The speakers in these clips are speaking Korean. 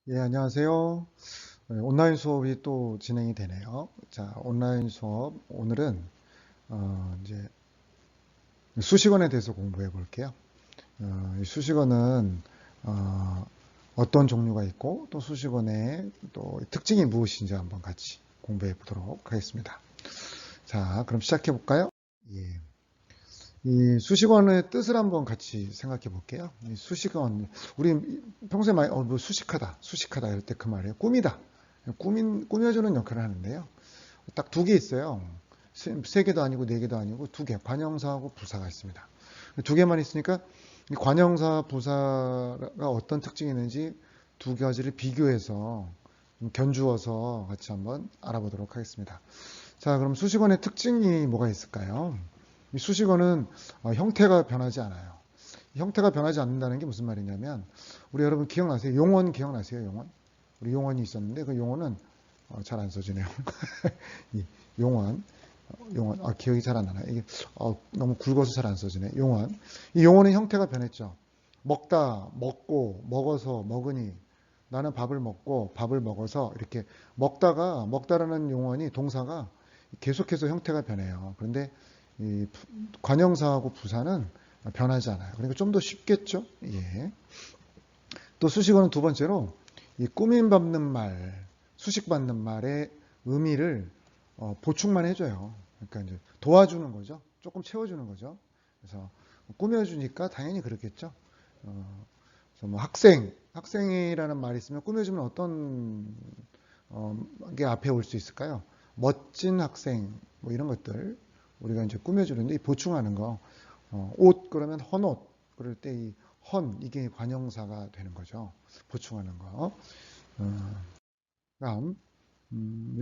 예, 안녕하세요. 온라인 수업이 또 진행이 되네요. 자, 온라인 수업 오늘은 이제 수식어에 대해서 공부해 볼게요. 이 수식어는 어떤 종류가 있고 또 수식어의 또 특징이 무엇인지 한번 같이 공부해 보도록 하겠습니다. 자, 그럼 시작해 볼까요? 예. 이 수식어의 뜻을 한번 같이 생각해 볼게요. 이 수식어, 우리 평소에 많이, 뭐 수식하다 이럴 때 그 말이에요. 꾸미다. 꾸며주는 역할을 하는데요. 딱 두 개 있어요. 세 개도 아니고 네 개도 아니고 두 개. 관형사하고 부사가 있습니다. 두 개만 있으니까 이 관형사, 부사가 어떤 특징이 있는지 두 가지를 비교해서 견주어서 같이 한번 알아보도록 하겠습니다. 자, 그럼 수식어의 특징이 뭐가 있을까요? 이 수식어는 형태가 변하지 않아요. 형태가 변하지 않는다는 게 무슨 말이냐면 우리 여러분 기억나세요? 용언 기억나세요? 용언? 우리 용언이 있었는데 그 용언은 잘 안 써지네요. 이 용언, 용언, 기억이 잘 안 나나요? 이게 너무 굵어서 잘 안 써지네. 용언. 이 용언의 형태가 변했죠. 먹다, 먹고, 먹어서, 먹으니. 나는 밥을 먹고, 밥을 먹어서 이렇게 먹다라는 용언이 동사가 계속해서 형태가 변해요. 그런데 이 관형사하고 부사는 변하지 않아요. 그러니까 좀 더 쉽겠죠? 예. 또 수식어는 두 번째로 이 꾸밈 밟는 말, 수식 받는 말의 의미를 보충만 해줘요. 그러니까 이제 도와주는 거죠. 조금 채워주는 거죠. 그래서 꾸며주니까 당연히 그렇겠죠. 그래서 뭐 학생이라는 말이 있으면 꾸며주면 어떤 게 앞에 올 수 있을까요? 멋진 학생, 뭐 이런 것들 우리가 이제 꾸며주는데 이 보충하는 거, 옷 그러면 헌옷 그럴 때 이 이게 관형사가 되는 거죠. 보충하는 거. 다음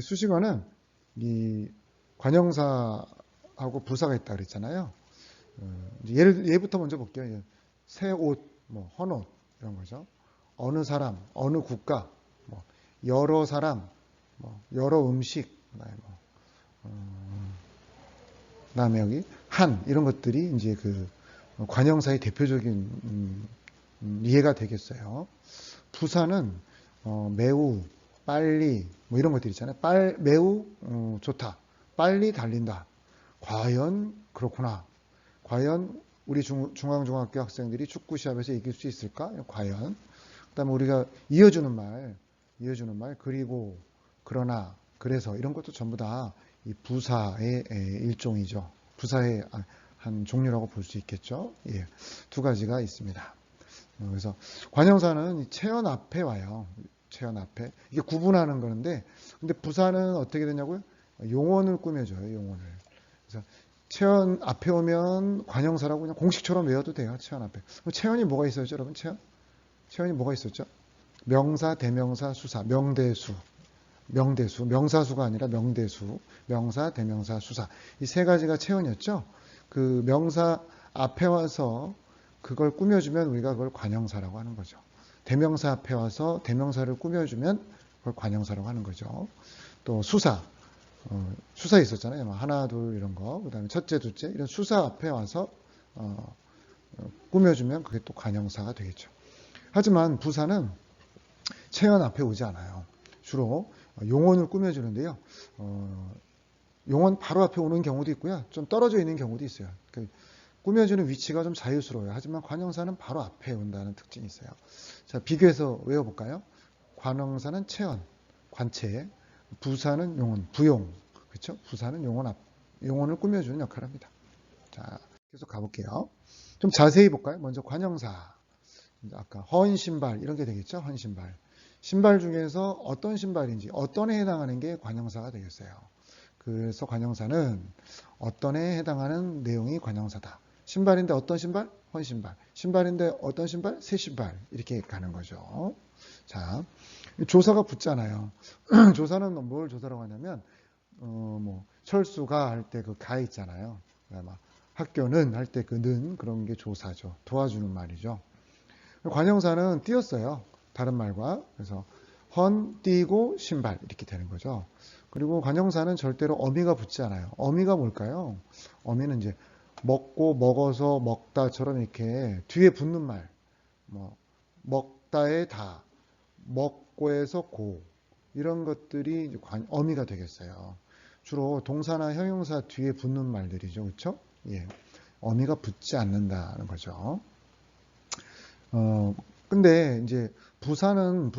수식어는 이 관형사하고 부사가 있다 그랬잖아요. 얘부터 먼저 볼게요. 새 옷, 뭐 헌옷 이런 거죠. 어느 사람, 어느 국가, 뭐 여러 사람, 뭐 여러 음식, 그다음에 여기 한 이런 것들이 이제 그 관형사의 대표적인 이해가 되겠어요. 부사는 매우, 빨리 뭐 이런 것들 있잖아요. 매우 좋다. 빨리 달린다. 과연 그렇구나. 과연 우리 중앙중학교 학생들이 축구 시합에서 이길 수 있을까? 과연. 그다음에 우리가 이어주는 말, 그리고, 그러나, 그래서 이런 것도 전부 다 이 부사의 일종이죠. 부사의 한 종류라고 볼 수 있겠죠. 예, 두 가지가 있습니다. 그래서 관형사는 체언 앞에 와요. 체언 앞에. 이게 구분하는 거는데, 근데 부사는 어떻게 되냐고요? 용언을 꾸며줘요, 용언을. 그래서 체언 앞에 오면 관형사라고 그냥 공식처럼 외워도 돼요, 체언 앞에. 그럼 체언이 뭐가 있었죠, 여러분? 체언이 뭐가 있었죠? 명사, 대명사, 수사, 명대수, 명사수가 아니라 명대수, 명사, 대명사, 수사. 이 세 가지가 체언이었죠. 그 명사 앞에 와서 그걸 꾸며주면 우리가 그걸 관형사라고 하는 거죠. 대명사 앞에 와서 대명사를 꾸며주면 그걸 관형사라고 하는 거죠. 또 수사 있었잖아요. 뭐 하나, 둘 이런 거. 그다음에 첫째, 둘째 이런 수사 앞에 와서 꾸며주면 그게 또 관형사가 되겠죠. 하지만 부사는 체언 앞에 오지 않아요. 주로 용언을 꾸며주는데요. 용언 바로 앞에 오는 경우도 있고요. 좀 떨어져 있는 경우도 있어요. 꾸며주는 위치가 좀 자유스러워요. 하지만 관형사는 바로 앞에 온다는 특징이 있어요. 자, 비교해서 외워볼까요? 관형사는 체언, 관체, 부사는 용언, 부용. 그렇죠? 부사는 용언을 꾸며주는 역할을 합니다. 자, 계속 가볼게요. 좀 자세히 볼까요? 먼저 관형사. 아까 헌 신발 이런 게 되겠죠? 헌 신발. 신발 중에서 어떤 신발인지 어떤 에 해당하는 게 관형사가 되겠어요. 그래서 관형사는 어떤 에 해당하는 내용이 관형사다. 신발인데 어떤 신발? 헌 신발. 신발인데 어떤 신발? 새 신발. 이렇게 가는 거죠. 자, 조사가 붙잖아요. 조사는 뭘 조사라고 하냐면 뭐 철수가 할 때 그 가 있잖아요. 학교는 할 때 그 는 그런 게 조사죠. 도와주는 말이죠. 관형사는 띄었어요. 다른 말과. 그래서 헌, 띄고, 신발 이렇게 되는 거죠. 그리고 관형사는 절대로 어미가 붙지 않아요. 어미가 뭘까요? 어미는 이제 먹고, 먹어서, 먹다처럼 이렇게 뒤에 붙는 말. 뭐 먹다의 다, 고에서 고 이런 것들이 어미가 되겠어요. 주로 동사나 형용사 뒤에 붙는 말들이죠. 그렇죠? 예. 어미가 붙지 않는다는 거죠. 근데 이제 부사는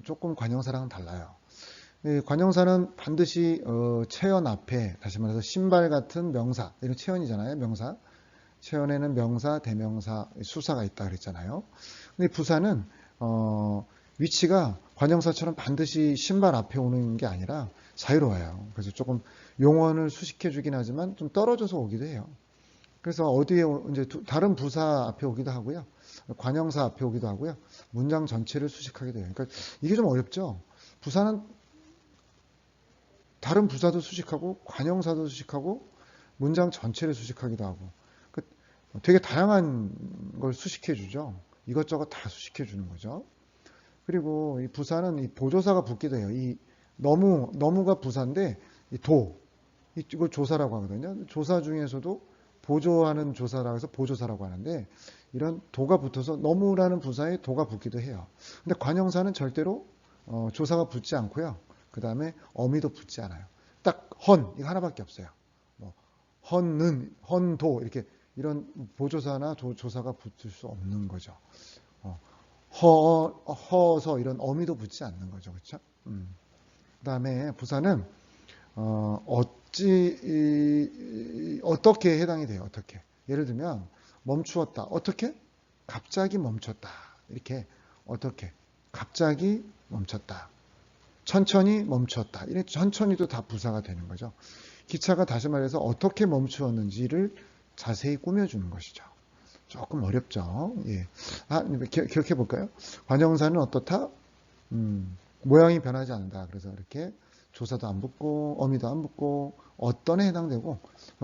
조금 관형사랑은 달라요. 관형사는 반드시 체언 앞에, 다시 말해서 신발 같은 명사, 이런 체언이잖아요. 명사. 체언에는 명사, 대명사, 수사가 있다 그랬잖아요. 근데 부사는 위치가 관형사처럼 반드시 신발 앞에 오는 게 아니라 자유로워요. 그래서 조금 용언을 수식해 주긴 하지만 좀 떨어져서 오기도 해요. 그래서 어디에 이제 다른 부사 앞에 오기도 하고요. 관형사 앞에 오기도 하고요. 문장 전체를 수식하기도 해요. 그러니까 이게 좀 어렵죠. 부사는 다른 부사도 수식하고 관형사도 수식하고 문장 전체를 수식하기도 하고 되게 다양한 걸 수식해 주죠. 이것저것 다 수식해 주는 거죠. 그리고 이 부사는 이 보조사가 붙기도 해요. 이 너무가 부사인데 이 이걸 조사라고 하거든요. 조사 중에서도 보조하는 조사라고 해서 보조사라고 하는데 이런 도가 붙어서 너무라는 부사에 도가 붙기도 해요. 근데 관형사는 절대로 조사가 붙지 않고요. 그 다음에 어미도 붙지 않아요. 딱 이거 하나밖에 없어요. 뭐 헌도 이렇게 이런 보조사나 조사가 붙을 수 없는 거죠. 허서 이런 어미도 붙지 않는 거죠. 그렇죠? 그다음에 부사는 어떻게 해당이 돼요. 어떻게. 예를 들면 멈추었다. 어떻게? 갑자기 멈췄다. 이렇게 어떻게? 갑자기 멈췄다. 천천히 멈췄다. 이런 천천히도 다 부사가 되는 거죠. 기차가 다시 말해서 어떻게 멈추었는지를 자세히 꾸며주는 것이죠. 조금 어렵죠. 예. 기억해 볼까요? 관형사는 어떻다? 모양이 변하지 않는다. 그래서 이렇게 조사도 안 붙고 어미도 안 붙고 어떤에 해당되고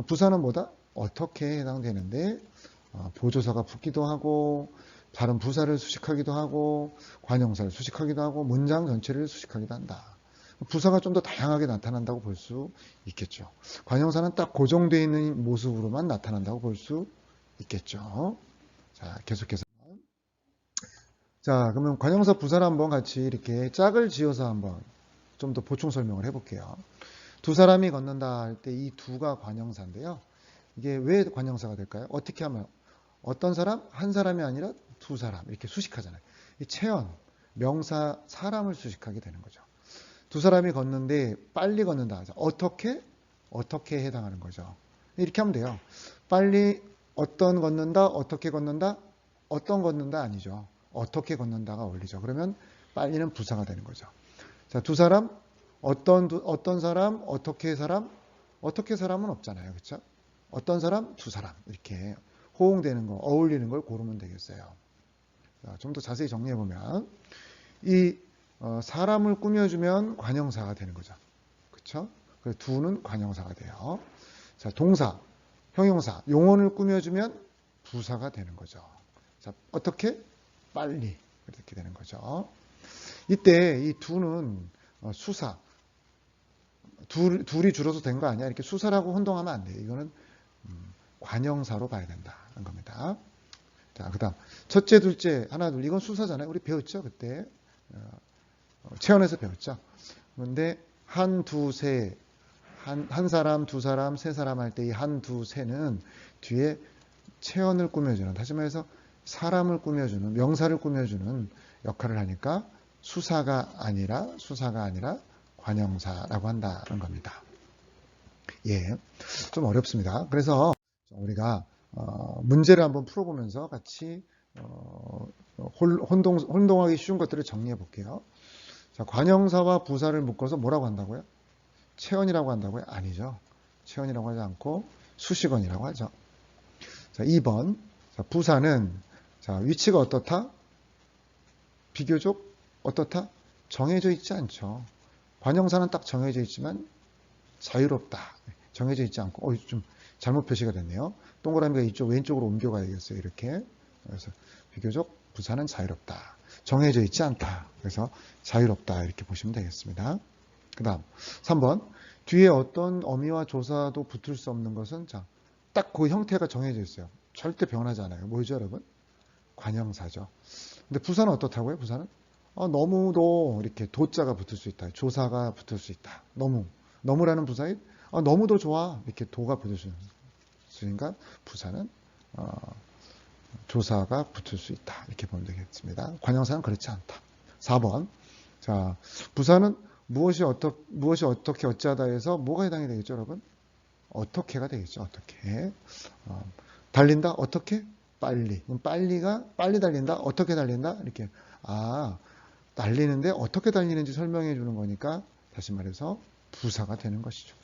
부사는 뭐다? 어떻게 해당되는데 보조사가 붙기도 하고 다른 부사를 수식하기도 하고 관형사를 수식하기도 하고 문장 전체를 수식하기도 한다. 부사가 좀 더 다양하게 나타난다고 볼 수 있겠죠. 관형사는 딱 고정되어 있는 모습으로만 나타난다고 볼 수 있겠죠. 자, 계속해서. 자, 그러면 관형사 부사를 한번 같이 이렇게 짝을 지어서 한번 좀 더 보충 설명을 해볼게요. 두 사람이 걷는다 할 때 이 두가 관형사인데요. 이게 왜 관형사가 될까요? 어떻게 하면 어떤 사람? 한 사람이 아니라 두 사람 이렇게 수식하잖아요. 이 체언, 명사, 사람을 수식하게 되는 거죠. 두 사람이 걷는데 빨리 걷는다. 어떻게 해당하는 거죠. 이렇게 하면 돼요. 빨리 어떤 걷는다, 어떻게 걷는다, 어떤 걷는다 아니죠. 어떻게 걷는다가 어울리죠. 그러면 빨리는 부사가 되는 거죠. 자, 두 사람, 어떤 사람, 어떻게 사람은 없잖아요. 그렇죠? 어떤 사람, 두 사람 이렇게 호응되는 거, 어울리는 걸 고르면 되겠어요. 좀 더 자세히 정리해 보면 이 사람을 꾸며주면 관형사가 되는 거죠. 그렇죠? 그래서 두는 관형사가 돼요. 자, 동사, 형용사, 용언을 꾸며주면 부사가 되는 거죠. 자, 어떻게? 빨리 이렇게 되는 거죠. 이때 이 두는 수사, 둘이 줄어서 된 거 아니야? 이렇게 수사라고 혼동하면 안 돼요. 이거는 관형사로 봐야 된다는 겁니다. 자, 그 다음 첫째, 둘째, 하나, 둘 이건 수사잖아요. 우리 배웠죠? 그때 체언에서 배웠죠. 그런데 한, 두, 세, 한 사람, 두 사람, 세 사람 할 때 이 한, 두, 세는 뒤에 체언을 꾸며주는, 다시 말해서 사람을 꾸며주는, 명사를 꾸며주는 역할을 하니까 수사가 아니라 관형사라고 한다는 겁니다. 예, 좀 어렵습니다. 그래서 우리가 문제를 한번 풀어보면서 같이 혼동하기 쉬운 것들을 정리해 볼게요. 자, 관형사와 부사를 묶어서 뭐라고 한다고요? 체언이라고 한다고요? 아니죠. 체언이라고 하지 않고 수식어이라고 하죠. 자, 2번. 자, 부사는 자, 위치가 어떻다? 비교적 어떻다? 정해져 있지 않죠. 관형사는 딱 정해져 있지만 자유롭다. 정해져 있지 않고 좀 잘못 표시가 됐네요. 동그라미가 이쪽 왼쪽으로 옮겨가야겠어요. 이렇게. 그래서 비교적 부사는 자유롭다. 정해져 있지 않다. 그래서 자유롭다. 이렇게 보시면 되겠습니다. 그 다음 3번. 뒤에 어떤 어미와 조사도 붙을 수 없는 것은 자, 딱 그 형태가 정해져 있어요. 절대 변하지 않아요. 뭐죠, 여러분? 관형사죠. 근데 부사는 어떻다고요? 부사는 너무도 이렇게 도자가 붙을 수 있다. 조사가 붙을 수 있다. 너무라는 부사에 너무도 좋아. 이렇게 도가 붙을 수 있으니까 부사는 조사가 붙을 수 있다. 이렇게 보면 되겠습니다. 관형사는 그렇지 않다. 4번. 자, 부사는 무엇이 어떻게 어찌하다 해서 뭐가 해당이 되겠죠, 여러분? 어떻게가 되겠죠. 어떻게. 달린다. 어떻게? 빨리. 그럼 빨리 달린다. 어떻게 달린다? 이렇게. 달리는데 어떻게 달리는지 설명해 주는 거니까 다시 말해서 부사가 되는 것이죠.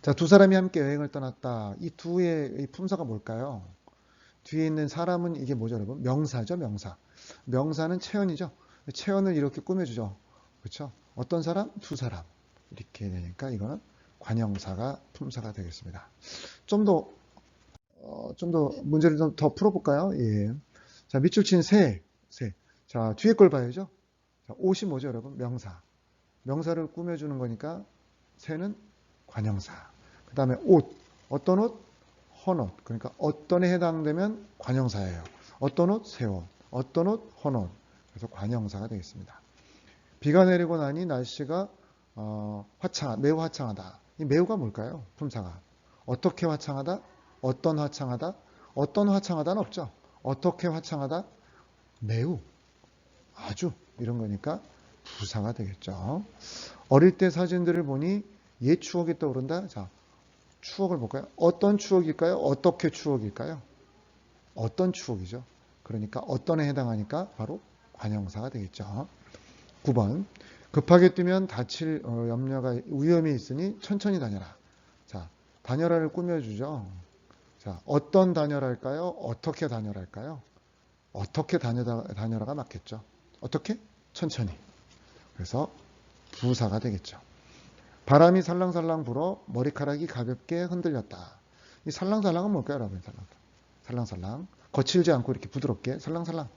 자, 두 사람이 함께 여행을 떠났다. 이 두의 품사가 뭘까요? 뒤에 있는 사람은 이게 뭐죠, 여러분? 명사죠, 명사. 명사는 체언이죠. 체언을 이렇게 꾸며주죠. 그렇죠? 어떤 사람? 두 사람. 이렇게 되니까 이거는 관형사가 품사가 되겠습니다. 좀 더 문제를 좀 더 풀어볼까요? 예. 자, 밑줄 친 새. 자, 뒤에 걸 봐야죠. 자, 옷이 뭐죠, 여러분? 명사. 명사를 꾸며주는 거니까 새는 관형사. 그 다음에 옷. 어떤 옷? 헌옷. 그러니까 어떤에 해당되면 관형사예요. 어떤 옷? 새옷. 어떤 옷? 헌옷. 그래서 관형사가 되겠습니다. 비가 내리고 나니 날씨가 매우 화창하다. 이 매우가 뭘까요? 품사가. 어떻게 화창하다? 어떤 화창하다? 어떤 화창하다는 없죠. 어떻게 화창하다? 매우. 아주. 이런 거니까 부사가 되겠죠. 어릴 때 사진들을 보니 옛 추억이 떠오른다. 자, 추억을 볼까요? 어떤 추억일까요? 어떻게 추억일까요? 어떤 추억이죠. 그러니까 어떤에 해당하니까 바로 관형사가 되겠죠. 9번. 급하게 뛰면 다칠 위험이 있으니 천천히 다녀라. 자, 다녀라를 꾸며주죠. 자, 어떤 다녀랄까요? 어떻게 다녀랄까요? 어떻게 다녀라가 맞겠죠. 어떻게? 천천히. 그래서 부사가 되겠죠. 바람이 살랑살랑 불어 머리카락이 가볍게 흔들렸다. 이 살랑살랑은 뭘까요, 여러분? 살랑살랑. 거칠지 않고 이렇게 부드럽게 살랑살랑.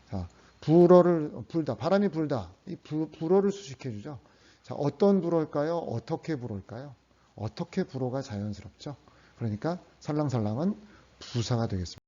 자, 불다. 바람이 불다. 이 불어를 수식해주죠. 자, 어떤 불어일까요? 어떻게 불어일까요? 어떻게 불어가 자연스럽죠. 그러니까 살랑살랑은 부사가 되겠습니다.